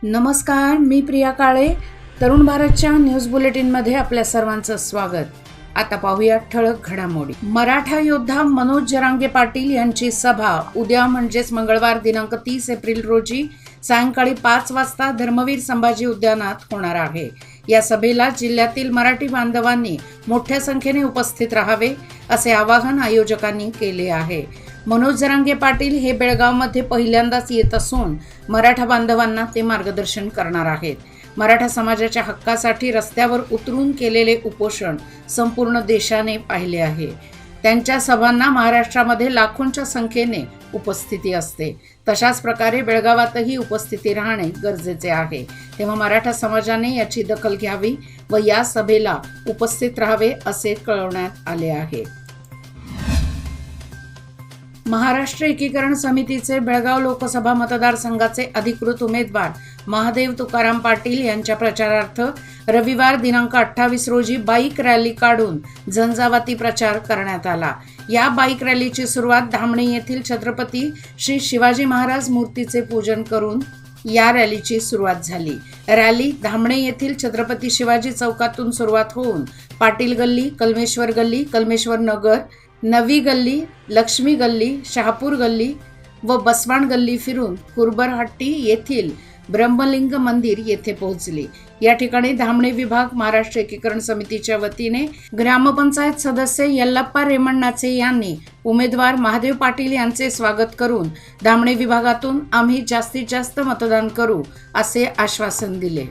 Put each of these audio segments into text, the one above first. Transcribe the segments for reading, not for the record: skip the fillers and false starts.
नमस्कार, मी प्रिया काळे. तरुण भारतच्या न्यूज बुलेटिनमध्ये आपल्या सर्वांचं स्वागत. आता पाहूया ठळक घडामोडी. मराठा योद्धा मनोज जरांगे पाटील यांची सभा उद्या म्हणजेच मंगळवार दिनांक 30 एप्रिल रोजी सायंकाळी 5 वाजता धर्मवीर संभाजी उद्यानात होणार आहे. या सभेला जिल्ह्यातील मराठी बांधवांनी मोठ्या संख्येने उपस्थित राहावे असे आवाहन आयोजकांनी केले आहे. मनोज जरांगे पाटील हे बेळगावमध्ये पहिल्यांदाच येत असून मराठा बांधवांना ते मार्गदर्शन करणार आहेत. मराठा समाजाच्या हक्कासाठी रस्त्यावर उतरून केलेले उपोषण संपूर्ण देशाने पाहिले आहे. त्यांच्या सभांना महाराष्ट्रामध्ये लाखोंच्या संख्येने उपस्थिती असते. तशाच प्रकारे बेळगावातही उपस्थिती राहणे गरजेचे आहे. तेव्हा मराठा समाजाने याची दखल घ्यावी व या सभेला उपस्थित राहावे असे कळवण्यात आले आहे. महाराष्ट्र एकीकरण समितीचे बेळगाव लोकसभा मतदारसंघाचे अधिकृत उमेदवार महादेव तुकाराम पाटील यांच्या प्रचारार्थ रविवार दिनांक 28 रोजी बाईक रॅली काढून झंझावाती प्रचार करण्यात आला. या बाईक रॅलीची सुरुवात धामणे येथील छत्रपती श्री शिवाजी महाराज मूर्तीचे पूजन करून या रॅलीची सुरुवात झाली. रॅली धामणे येथील छत्रपती शिवाजी चौकातून सुरुवात होऊन पाटील गल्ली, कलमेश्वर नगर, नवी गल्ली, लक्ष्मी गल्ली, शहापूर गल्ली व बसवाण गल्ली फिरून कुरबरहट्टी येथील ब्रह्मलिंग मंदिर येथे पोहोचली. या ठिकाणी धामणे विभाग महाराष्ट्र एकीकरण समितीच्या वतीने ग्रामपंचायत सदस्य यल्लाप्पा रेमण्णाचे यांनी उमेदवार महादेव पाटील यांचे स्वागत करून धामणे विभागातून आम्ही जास्तीत जास्त मतदान करू असे आश्वासन दिले.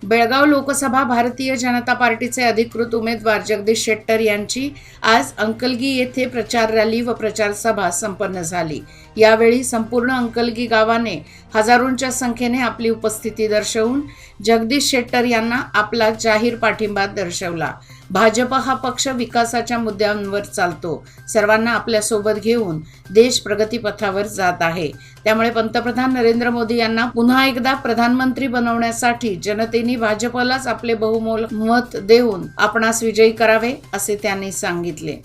बेळगाव लोकसभा भारतीय जनता पार्टीचे अधिकृत उमेदवार जगदीश शेट्टर यांची आज अंकलगी येथे प्रचार रॅली व प्रचार सभा संपन्न झाली. यावेळी संपूर्ण अंकलगी गावाने हजारोंच्या संख्येने आपली उपस्थिती दर्शवून जगदीश शेट्टर यांना आपला जाहीर पाठिंबा दर्शवला. भाजप हा पक्ष विकासाच्या मुद्द्यांवर चालतो. सर्वांना आपल्या सोबत घेऊन देश प्रगतीपथावर जात आहे. त्यामुळे पंतप्रधान नरेंद्र मोदी यांना पुन्हा एकदा प्रधानमंत्री बनवण्यासाठी जनतेने भाजपलाच आपले बहुमोल मत देऊन आपणास विजयी करावे असे त्यांनी सांगितले.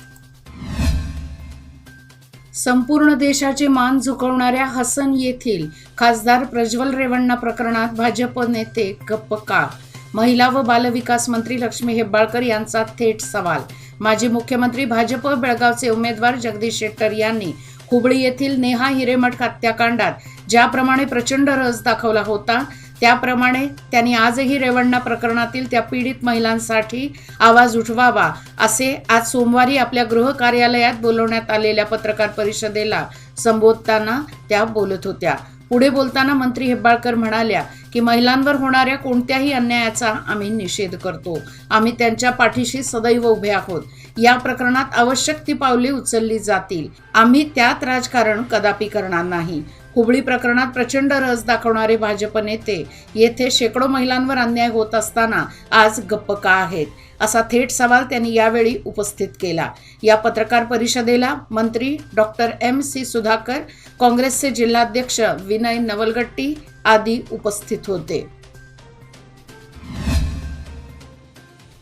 संपूर्ण देशाचे मान झुकवणाऱ्या हसन येथील खासदार प्रज्वल रेवण्णा प्रकरणात भाजप नेते गप्प का? महिला व बालविकास मंत्री लक्ष्मी हेब्बाळकर यांचा थेट सवाल. माजी मुख्यमंत्री भाजप बेळगावचे उमेदवार जगदीश शेट्टर यांनी हुबळी येथील नेहा हिरेमठ हत्याकांडात ज्याप्रमाणे प्रचंड रस दाखवला होता त्याप्रमाणे त्यांनी आजही रेवण्णा प्रकरणातील त्या पीडित महिलांसाठी आवाज उठवावा असे आज सोमवारी आपल्या गृह कार्यालयात बोलवण्यात आलेल्या पत्रकार परिषदेला संबोधताना त्या बोलत होत्या. पुढे बोलताना मंत्री हेब्बाळकर म्हणाल्या की महिलांवर होणाऱ्या कोणत्याही अन्यायाचा आम्ही निषेध करतो. आम्ही त्यांच्या पाठीशी सदैव उभे आहोत. या प्रकरणात आवश्यक ती पावले उचलली जातील. आम्ही त्यात राजकारण कदापि करणार नाही. हुबळी प्रकरणात प्रचंड रस दाखवणारे भाजप नेते येथे शेकडो महिलांवर अन्याय होत असताना आज गप्प का आहेत असा थेट सवाल त्यांनी यावेळी उपस्थित केला. या पत्रकार परिषदेला मंत्री डॉक्टर MC सुधाकर, काँग्रेसचे जिल्हाध्यक्ष विनय नवलगट्टी आदी उपस्थित होते.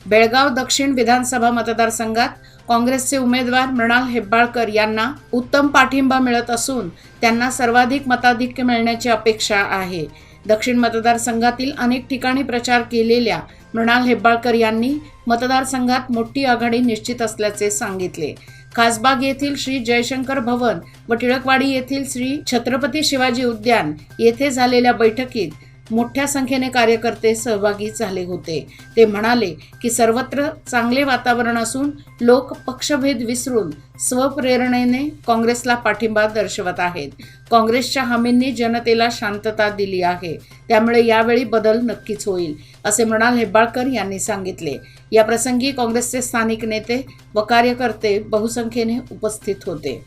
बेळगाव दक्षिण विधानसभा मतदारसंघात काँग्रेसचे उमेदवार मृणाल हेब्बाळकर यांना उत्तम पाठिंबा मिळत असून त्यांना सर्वाधिक मताधिक्य मिळण्याची अपेक्षा आहे. दक्षिण मतदारसंघातील अनेक ठिकाणी प्रचार केलेल्या मृणाल हेब्बाळकर यांनी मतदारसंघात मोठी आघाडी निश्चित असल्याचे सांगितले. खासबाग येथील श्री जयशंकर भवन व टिळकवाडी येथील श्री छत्रपती शिवाजी उद्यान येथे झालेल्या बैठकीत मोठ्या संख्येने कार्यकर्ते सहभागी झाले होते. ते म्हणाले की सर्वत्र चांगले वातावरण असून लोक पक्षभेद विसरून स्वप्रेरणेने काँग्रेसला पाठिंबा दर्शवत आहेत. काँग्रेसच्या हमींनी जनतेला शांतता दिली आहे. त्यामुळे यावेळी बदल नक्कीच होईल असे मृणाल हेब्बाळकर यांनी सांगितले. या प्रसंगी काँग्रेसचे स्थानिक नेते व कार्यकर्ते बहुसंख्येने उपस्थित होते.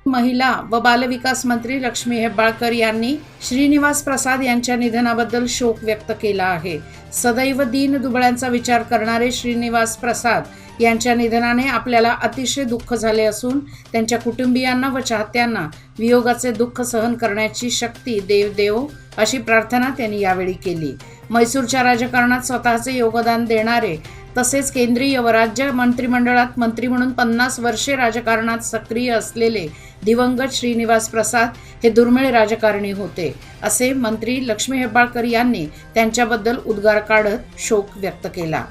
महिला व बालविकास मंत्री लक्ष्मी हेब्बाळकर यांनी श्रीनिवास प्रसाद यांच्या निधनाबद्दल शोक व्यक्त केला आहे. सदैव दीन दुबळ्यांचा विचार करणारे श्रीनिवास प्रसाद यांच्या निधनाने आपल्याला अतिशय दुःख झाले असून त्यांच्या कुटुंबियांना व चाहत्यांना वियोगाचे दुःख सहन करण्याची शक्ती देव देवो अशी प्रार्थना त्यांनी यावेळी केली. म्हैसूरच्या राजकारणात स्वतःचे योगदान देणारे तसेच केंद्रीय व राज्य मंत्रिमंडळात मंत्री म्हणून 50 वर्षे राजकारणात सक्रिय असलेले दिवंगत श्रीनिवास प्रसाद हे दुर्मिळ राजकारणी होते, असे मंत्री लक्ष्मी हेब्बाळकर यांनी त्यांच्याबद्दल उद्गार काढत शोक व्यक्त केला.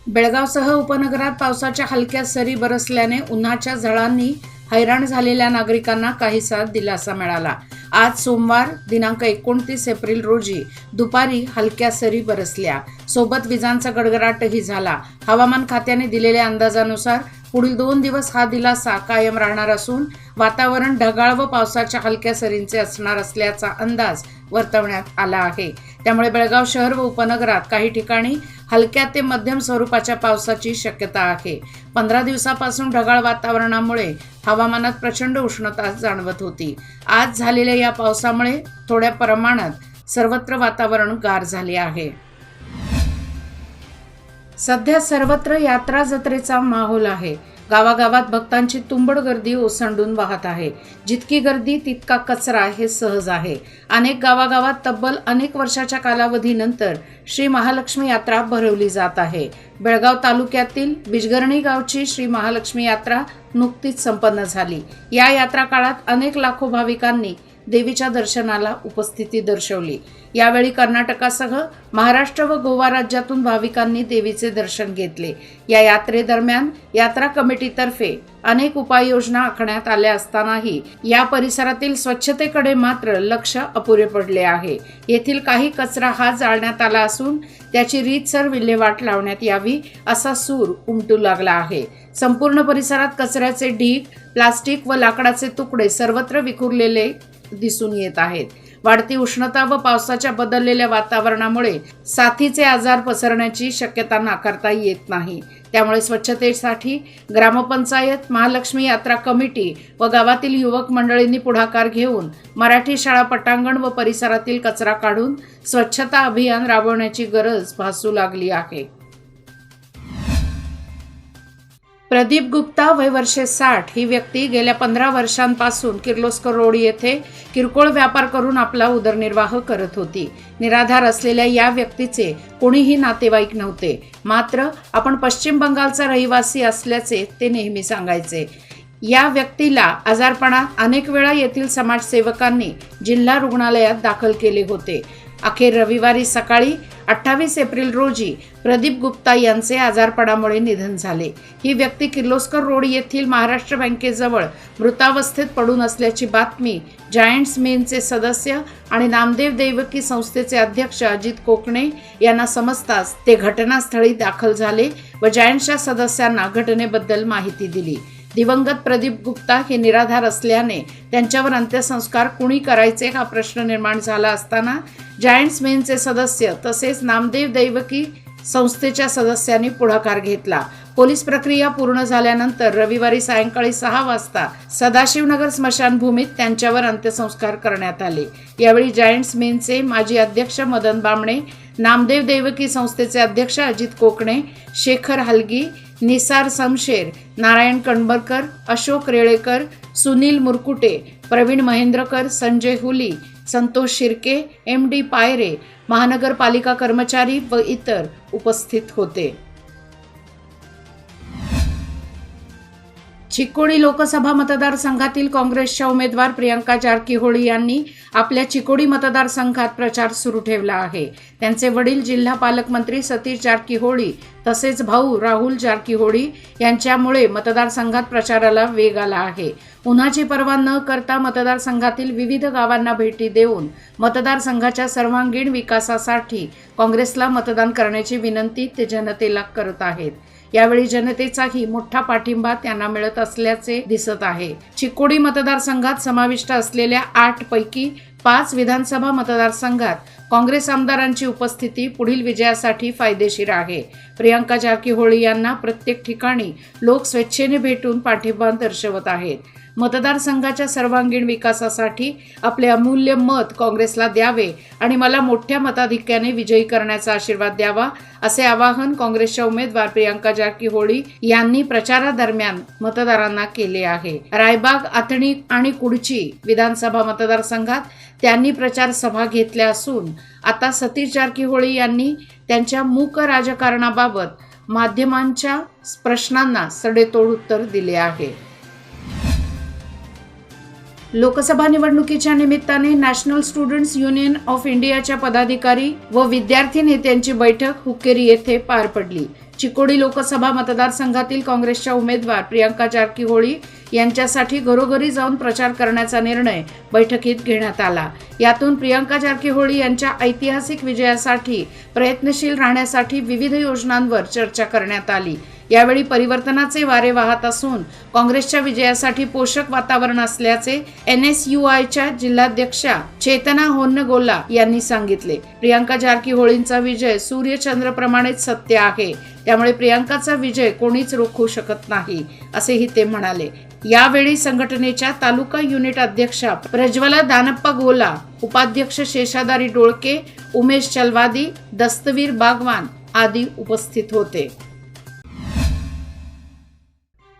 बेळगावसह उपनगरात पावसाच्या हलक्या सरी बरसल्याने उन्हाच्या झळांनी हैराण झालेल्या नागरिकांना काहीसा दिलासा मिळाला. आज सोमवार दिनांक 29 एप्रिल रोजी दुपारी हलक्या सरी बरसल्या, सोबत विजांचा गडगडाटही झाला. हवामान खात्याने दिलेल्या अंदाजानुसार पुढील 2 दिवस हा दिलासा कायम राहणार असून वातावरण ढगाळ व पावसाच्या हलक्या सरींचे असणार असल्याचा अंदाज वर्तवण्यात आला आहे. त्यामुळे बेळगाव शहर व उपनगरात काही ठिकाणी हलक्या ते मध्यम स्वरूपाच्या पावसाची शक्यता आहे. 15 दिवसापासून ढगाळ वातावरणामुळे हवामानात प्रचंड उष्णता जाणवत होती. आज झालेल्या या पावसामुळे थोड्या प्रमाणात सर्वत्र वातावरण गार झाले आहे. सध्या सर्वत्र यात्रा जत्रेचा माहोल आहे. गावागावात भक्तांची तुंबड गर्दी ओसंडून वाहत आहे. जितकी गर्दी तितका कचरा हे सहज आहे. अनेक गावागावात तब्बल अनेक वर्षाच्या कालावधीनंतर श्री महालक्ष्मी यात्रा भरवली जात आहे. बेळगाव तालुक्यातील बिजगर्णी गावची श्री महालक्ष्मी यात्रा नुकतीच संपन्न झाली. या यात्रा काळात अनेक लाखो भाविकांनी देवीच्या दर्शनाला उपस्थिती दर्शवली. यावेळी कर्नाटकासह महाराष्ट्र व गोवा राज्यातून भाविकांनी देवीचे दर्शन घेतले. या यात्रेदरम्यान यात्रा कमिटीतर्फे अनेक उपाययोजना आखण्यात आल्या असतानाही या परिसरातील स्वच्छतेकडे मात्र लक्ष अपुरे पडले आहे. येथील काही कचरा हा जाळण्यात आला असून त्याची रीतसर विल्हेवाट लावण्यात यावी असा सूर उमटू लागला आहे. संपूर्ण परिसरात कचऱ्याचे ढीग, प्लास्टिक व लाकडाचे तुकडे सर्वत्र विखुरलेले दिसून येत आहेत. वाढती उष्णता व पावसाच्या बदललेल्या वातावरणामुळे साथीचे आजार पसरण्याची शक्यता नाकारता येत नाही. त्यामुळे स्वच्छतेसाठी ग्रामपंचायत, महालक्ष्मी यात्रा कमिटी व गावातील युवक मंडळींनी पुढाकार घेऊन मराठी शाळा पटांगण व परिसरातील कचरा काढून स्वच्छता अभियान राबवण्याची गरज भासू लागली आहे. प्रदीप गुप्ता वय वर्षे 60 ही व्यक्ती गेल्या 15 वर्षांपासून किर्लोस्कर रोड येथे किरकोळ व्यापार करून आपला उदरनिर्वाह करत होती. निराधार असलेल्या या व्यक्तीचे कोणीही नातेवाईक नव्हते. मात्र आपण पश्चिम बंगालचा रहिवासी असल्याचे ते नेहमी सांगायचे. या व्यक्तीला आजारपणात अनेक वेळा येथील समाजसेवकांनी जिल्हा रुग्णालयात दाखल केले होते. अखेर रविवारी सकाळी 28 एप्रिल रोजी प्रदीप गुप्ता यांचे आजारपणामुळे निधन झाले. ही व्यक्ती किर्लोस्कर रोड येथील महाराष्ट्र बँकेजवळ मृतावस्थेत पडून असल्याची बातमी जायंट्स मेनचे सदस्य आणि नामदेव देवकी संस्थेचे अध्यक्ष अजित कोकणे यांना समजताच ते घटनास्थळी दाखल झाले व जायंट्सच्या सदस्यांना घटनेबद्दल माहिती दिली. दिवंगत प्रदीप गुप्ता हे निराधार असल्याने त्यांच्यावर अंत्यसंस्कार कुणी करायचे हा प्रश्न निर्माण झाला असताना जायंट्स मेनचे सदस्य तसेच नामदेव दैवकी संस्थेच्या सदस्यांनी पुढाकार घेतला. पोलीस प्रक्रिया पूर्ण झाल्यानंतर रविवारी सायंकाळी 6 वाजता सदाशिवनगर स्मशानभूमीत त्यांच्यावर अंत्यसंस्कार करण्यात आले. यावेळी जायंट्स मेनचे माजी अध्यक्ष मदन बामणे, नामदेव देवकी संस्थेचे अध्यक्ष अजित कोकणे, शेखर हलगी, निसार समशेर, नारायण कणबरकर, अशोक रेळेकर, सुनील मुरकुटे, प्रवीण महेंद्रकर, संजय हुली, संतोष शिर्के, MD पायरे, महानगरपालिका कर्मचारी व इतर उपस्थित होते. चिकोडी लोकसभा मतदारसंघातील काँग्रेसच्या उमेदवार प्रियंका जारकीहोळी यांनी आपल्या चिकोडी मतदारसंघात प्रचार सुरू ठेवला आहे. त्यांचे वडील जिल्हा पालकमंत्री सतीश जारकीहोळी तसेच भाऊ राहुल जारकीहोळी यांच्यामुळे मतदारसंघात प्रचाराला वेग आला आहे. उन्हाची पर्वा न करता मतदारसंघातील विविध गावांना भेटी देऊन मतदारसंघाच्या सर्वांगीण विकासासाठी काँग्रेसला मतदान करण्याची विनंती ते जनतेला करत आहेत. यावेळी जनतेचाही मोठा पाठिंबा त्यांना मिळत असल्याचे दिसत आहे. चिकोडी मतदारसंघात समाविष्ट असलेल्या 8 पैकी 5 विधानसभा मतदारसंघात काँग्रेस आमदारांची उपस्थिती पुढील विजयासाठी फायदेशीर आहे. प्रियंका जारकीहोळी यांना प्रत्येक ठिकाणी लोक स्वेच्छेने भेटून पाठिंबा दर्शवत आहेत. मतदारसंघाच्या सर्वांगीण विकासासाठी आपले अमूल्य मत काँग्रेसला द्यावे आणि मला मोठ्या मताधिक्याने विजयी करण्याचा आशीर्वाद द्यावा असे आवाहन काँग्रेसच्या उमेदवार प्रियंका जारकीहोळी यांनी प्रचारादरम्यान मतदारांना केले आहे. रायबाग, आथणी आणि कुडची विधानसभा मतदारसंघात त्यांनी प्रचार सभा घेतल्या असून आता सतीश जारकीहोळी यांनी त्यांच्या मूक राजकारणाबाबत माध्यमांच्या प्रश्नांना सडेतोड उत्तर दिले आहे. लोकसभा निवडणुकीच्या निमित्ताने नॅशनल स्टुडंट्स युनियन ऑफ इंडियाच्या पदाधिकारी व विद्यार्थी नेत्यांची बैठक हुक्केरी येथे पार पडली. चिकोडी लोकसभा मतदारसंघातील काँग्रेसच्या उमेदवार प्रियंका जारकीहोळी यांच्यासाठी घरोघरी जाऊन प्रचार करण्याचा निर्णय बैठकीत घेण्यात आला. यातून प्रियंका जारकीहोळी यांच्या ऐतिहासिक विजयासाठी प्रयत्नशील राहण्यासाठी विविध योजनांवर चर्चा करण्यात आली. यावेळी परिवर्तनाचे वारे वाहत असून काँग्रेसच्या विजयासाठी पोषक वातावरण असल्याचे NSUIच्या जिल्हाध्यक्षा चेतना होन्नगोला यांनी सांगितले. प्रियंका जारकीहोळींचा विजय सूर्यचंद्रप्रमाणेच सत्य आहे, त्यामुळे प्रियंकाचा विजय कोणीच रोखू शकत नाही, असेही ते म्हणाले. यावेळी संघटनेच्या तालुका युनिट अध्यक्षा प्रज्वला दानप्पा गोला, उपाध्यक्ष शेषादारी डोळके, उमेश चलवादी, दस्तवीर बागवान आदी उपस्थित होते.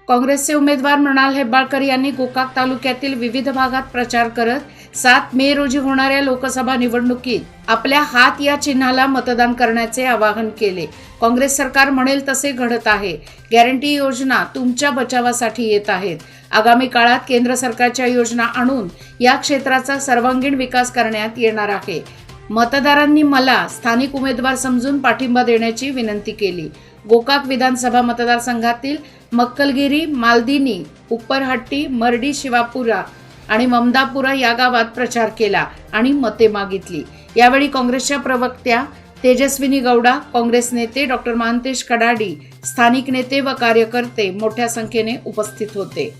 काँग्रेसचे उमेदवार मृणाल हेब्बाळकर यांनी गोकाक तालुक्यातील विविध भागात प्रचार करत 7 मे रोजी होणाऱ्या लोकसभा निवडणुकीत आपल्या हात या चिन्हाला मतदान करण्याचे आवाहन केले. काँग्रेस सरकार म्हणेल तसे घडत आहे. गॅरंटी योजना तुमच्या बचावासाठी येत आहेत. आगामी काळात केंद्र सरकारच्या योजना आणून या क्षेत्राचा सर्वांगीण विकास करण्यात येणार आहे. मतदारांनी मला स्थानिक उमेदवार समजून पाठिंबा देण्याची विनंती केली. गोकाक विधानसभा मतदारसंघातील मक्कलगिरी, मालदिनी, उपरहट्टी, मर्डी, शिवापुरा आणि ममदापुरा या गावात प्रचार केला आणि मते मागितली. यावेळी काँग्रेसच्या प्रवक्त्या तेजस्विनी गौडा, काँग्रेस नेते डॉक्टर महांतेश कडाडी, स्थानिक नेते व कार्यकर्ते मोठ्या संख्येने उपस्थित होते.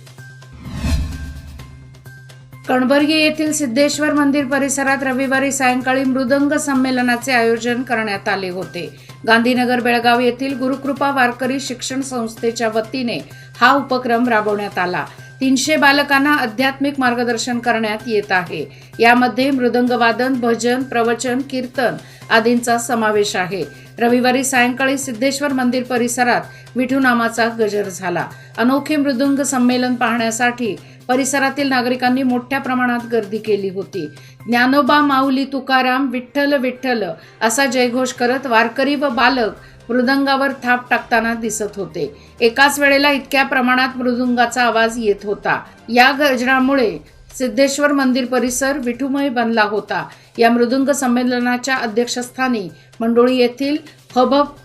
कणबर्गी येथील सिद्धेश्वर मंदिर परिसरात रविवारी सायंकाळी मृदंग संमेलनाचे आयोजन करण्यात आले होते. गांधीनगर बेळगाव येथील गुरुकृपा वारकरी शिक्षण संस्थेच्या वतीने हा उपक्रम राबवण्यात आला. 300 बालकांना आध्यात्मिक मार्गदर्शन करण्यात येत आहे. यामध्ये मृदंग वादन, भजन, प्रवचन, कीर्तन आदींचा समावेश आहे. रविवारी सायंकाळी सिद्धेश्वर मंदिर परिसरात विठूनामाचा गजर झाला. अनोखे मृदुंग संमेलन पाहण्यासाठी परिसरातील नागरिकांनी मोठ्या प्रमाणात गर्दी केली होती. ज्ञानोबा, माऊली, तुकाराम, विठ्ठल विठ्ठल असा जयघोष करत वारकरी व बालक मृदंगावर थाप टाकताना दिसत होते. एकाच वेळेला इतक्या प्रमाणात मृदुंगाचा आवाज येत होता. या गजरामुळे सिद्धेश्वर मंदिर परिसर विठूमय बनला होता. या मृदुंग संमेलनाच्या अध्यक्षस्थानी मंडोळी येथील हबप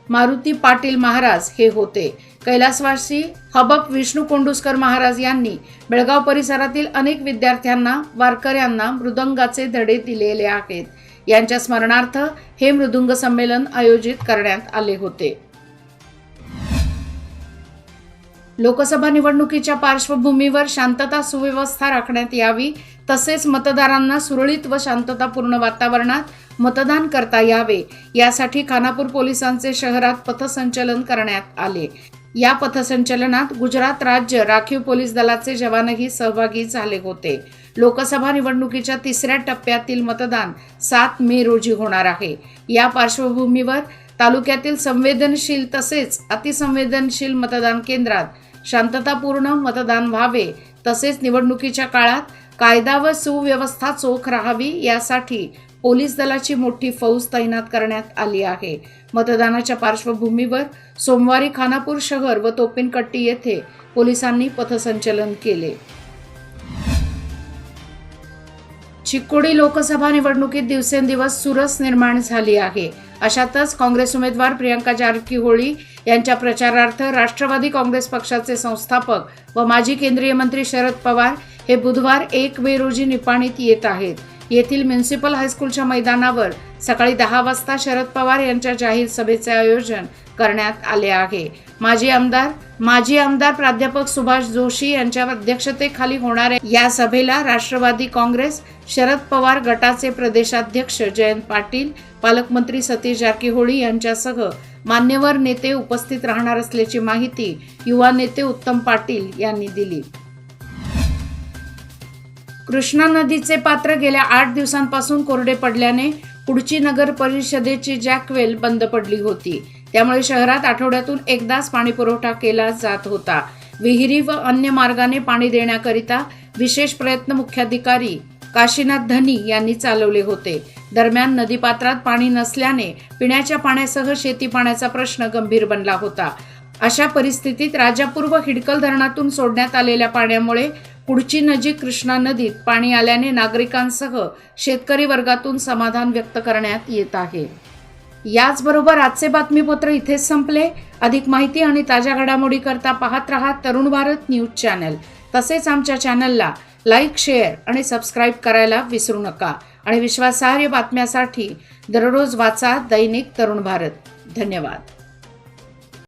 मारुती पाटील महाराज हे होते. कैलासवासी हबप विष्णू कोंडुस्कर महाराज यांनी बेळगाव परिसरातील अनेक विद्यार्थ्यांना, वारकऱ्यांना मृदंगाचे धडे दिलेले आहेत. यांच्या स्मरणार्थ हे मृदुंग संमेलन आयोजित करण्यात आले होते. लोकसभा निवडणुकीच्या पार्श्वभूमीवर शांतता सुव्यवस्था राखण्यात यावी, तसेच मतदारांना सुरळीत व शांततापूर्ण वातावरणात मतदान करता यावे यासाठी खानापूर पोलिसांचे शहरात पथसंचलन करण्यात आले. या पथसंचलनात गुजरात राज्य राखीव पोलीस दलाचे जवानही सहभागी झाले होते. लोकसभा निवडणुकीच्या 3ऱ्या टप्प्यातील मतदान 7 मे रोजी होणार आहे. या पार्श्वभूमीवर तालुक्यातील संवेदनशील तसेच अतिसंवेदनशील मतदान केंद्रात शांततापूर्ण मतदान व्हावे, तसेच निवडणुकीच्या काळात कायदा व सुव्यवस्था चोख राहावी यासाठी पोलीस दलाची मोठी फौज तैनात करण्यात आली आहे. मतदानाच्या पार्श्वभूमीवर सोमवारी खानापूर शहर व तोपिनकट्टी येथे पोलिसांनी पथसंचलन केले. चिकोडी लोकसभा निवडणुकीत दिवसेंदिवस चुरस निर्माण झाली आहे. अशातच काँग्रेस उमेदवार प्रियंका जारकीहोळी यांच्या प्रचारार्थ राष्ट्रवादी काँग्रेस पक्षाचे संस्थापक व माजी केंद्रीय मंत्री शरद पवार हे बुधवार 1 मे रोजी निपाणीत येत आहेत. येथील म्युनिसिपल हायस्कूलच्या मैदानावर सकाळी 10 वाजता शरद पवार यांच्या जाहीर सभेचे आयोजन करण्यात आले आहे. माजी आमदार प्राध्यापक सुभाष जोशी यांच्या अध्यक्षतेखाली होणाऱ्या या सभेला राष्ट्रवादी काँग्रेस शरद पवार गटाचे प्रदेशाध्यक्ष जयंत पाटील, पालकमंत्री सतीश जारकीहोळी यांच्यासह मान्यवर नेते उपस्थित राहणार असल्याची माहिती युवा नेते उत्तम पाटील यांनी दिली. कृष्णा नदीचे पात्र गेल्या 8 दिवसांपासून कोरडे पडल्याने पुढची नगर परिषदेची जॅकवेल बंद पडली होती. त्यामुळे शहरात आठवड्यातून एकदाच पाणी पुरवठा केला जात होता. विहिरी व अन्य मार्गाने पाणी देण्याकरिता विशेष प्रयत्न मुख्याधिकारी काशीनाथ धनी यांनी चालवले होते. दरम्यान नदीपात्रात पाणी नसल्याने पिण्याच्या पाण्यासह शेती पाण्याचा प्रश्न गंभीर बनला होता. अशा परिस्थितीत राजापूर व हिडकल धरणातून सोडण्यात आलेल्या पाण्यामुळे कुडची नजीक कृष्णा नदीत पाणी आल्याने नागरिकांसह शेतकरी वर्गातून समाधान व्यक्त करण्यात येत आहे. याचबरोबर आजचे बातमीपत्र इथेच संपले. अधिक माहिती आणि ताज्या घडामोडी करता पाहत रहा तरुण भारत न्यूज चॅनल. तसेच आमच्या चॅनलला लाईक, शेअर आणि सबस्क्राईब करायला विसरू नका. आणि विश्वासार्ह बातम्यासाठी दररोज वाचा दैनिक तरुण भारत. धन्यवाद.